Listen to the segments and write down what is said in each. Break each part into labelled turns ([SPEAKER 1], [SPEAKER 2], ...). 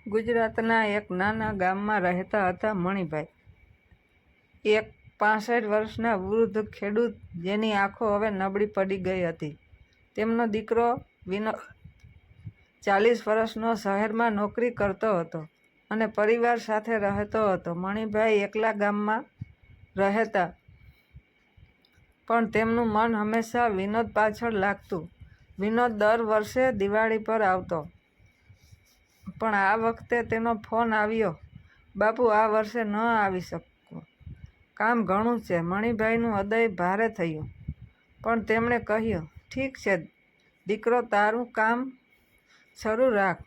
[SPEAKER 1] ગુજરાતના એક નાના ગામમાં રહેતા હતા મણિભાઈ, એક 65 વર્ષના વૃદ્ધ ખેડૂત જેની આંખો હવે નબળી પડી ગઈ હતી. તેમનો દીકરો વિનોદ 40 વર્ષનો શહેરમાં નોકરી કરતો હતો અને પરિવાર સાથે રહેતો હતો. મણિભાઈ એકલા ગામમાં રહેતા, પણ તેમનું મન હંમેશા વિનોદ પાછળ લાગતું. વિનોદ દર વર્ષે દિવાળી પર આવતો, પણ આ વખતે તેનો ફોન આવ્યો, બાપુ આ વર્ષે ન આવી શકો, કામ ઘણું છે. મણિભાઈનું હૃદય ભારે થયું, પણ તેમણે કહ્યું, ઠીક છે દીકરો, તારું કામ શરૂ રાખ.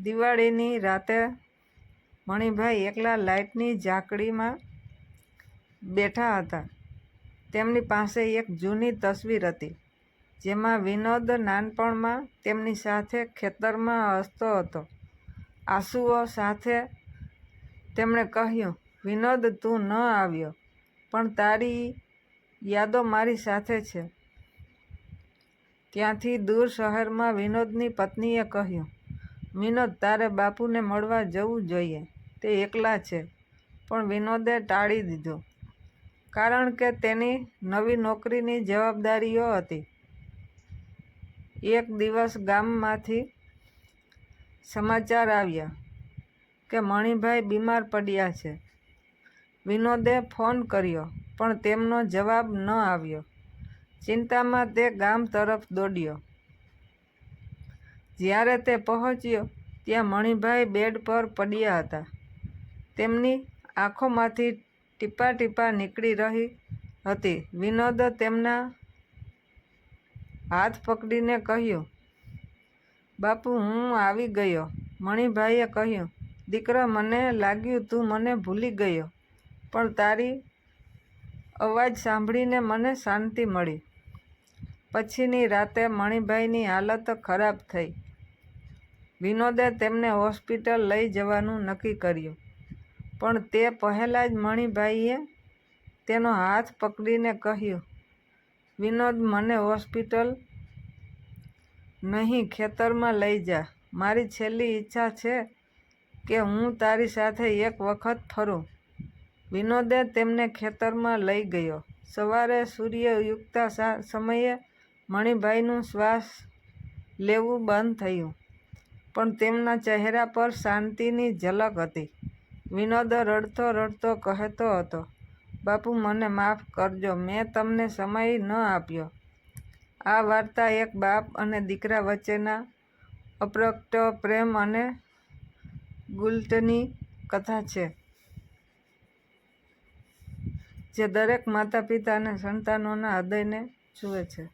[SPEAKER 1] દિવાળીની રાતે મણિભાઈ એકલા લાઇટની ઝાંખડીમાં બેઠા હતા. તેમની પાસે એક જૂની તસવીર હતી, જેમાં વિનોદ નાનપણમાં તેમની સાથે ખેતરમાં હસતો હતો. આંસુઓ સાથે તેમણે કહ્યું, વિનોદ તું ન આવ્યો, પણ તારી યાદો મારી સાથે છે. ત્યાંથી દૂર શહેરમાં વિનોદની પત્નીએ કહ્યું, વિનોદ તારે બાપુને મળવા જવું જોઈએ, તે એકલા છે. પણ વિનોદે ટાળી દીધું, કારણ કે તેની નવી નોકરીની જવાબદારીઓ હતી. એક દિવસ ગામમાંથી સમાચાર આવ્યા કે મણિભાઈ બીમાર પડ્યા છે. વિનોદે ફોન કર્યો, પણ તેમનો જવાબ ન આવ્યો. ચિંતામાં તે ગામ તરફ દોડ્યો. જ્યારે તે પહોંચ્યો, ત્યાં મણિભાઈ બેડ પર પડ્યા હતા. તેમની આંખોમાંથી ટીપાં ટીપાં નીકળી રહી હતી. વિનોદે તેમના હાથ પકડીને કહ્યું, બાપુ હું આવી ગયો. મણિભાઈએ કહ્યું, દીકરા મને લાગ્યું તું મને ભૂલી ગયો, પણ તારી અવાજ સાંભળીને મને શાંતિ મળી. પછીની રાતે મણિભાઈની હાલત ખરાબ થઈ. વિનોદે તેમને હોસ્પિટલ લઈ જવાનું નક્કી કર્યું, પણ તે પહેલાં જ મણિભાઈએ તેનો હાથ પકડીને કહ્યું, વિનોદ મને હોસ્પિટલ નહીં, ખેતરમાં લઈ જા. મારી છેલ્લી ઈચ્છા છે કે હું તારી સાથે એક વખત ફરું. વિનોદે તેમને ખેતરમાં લઈ ગયો. સવારે સૂર્ય ઉગતા સમયે મણિભાઈનું શ્વાસ લેવું બંધ થયું, પણ તેમના ચહેરા પર શાંતિની ઝલક હતી. વિનોદ રડતો રડતો કહેતો હતો, બાપુ મને માફ કરજો, મેં તમને સમય ન આપ્યો. આ વાર્તા એક બાપ અને દીકરા વચ્ચેના અપ્રગટ પ્રેમ અને ગુલ્ટની કથા છે, જે દરેક માતા પિતા અને સંતાનોના હૃદયને છૂએ છે.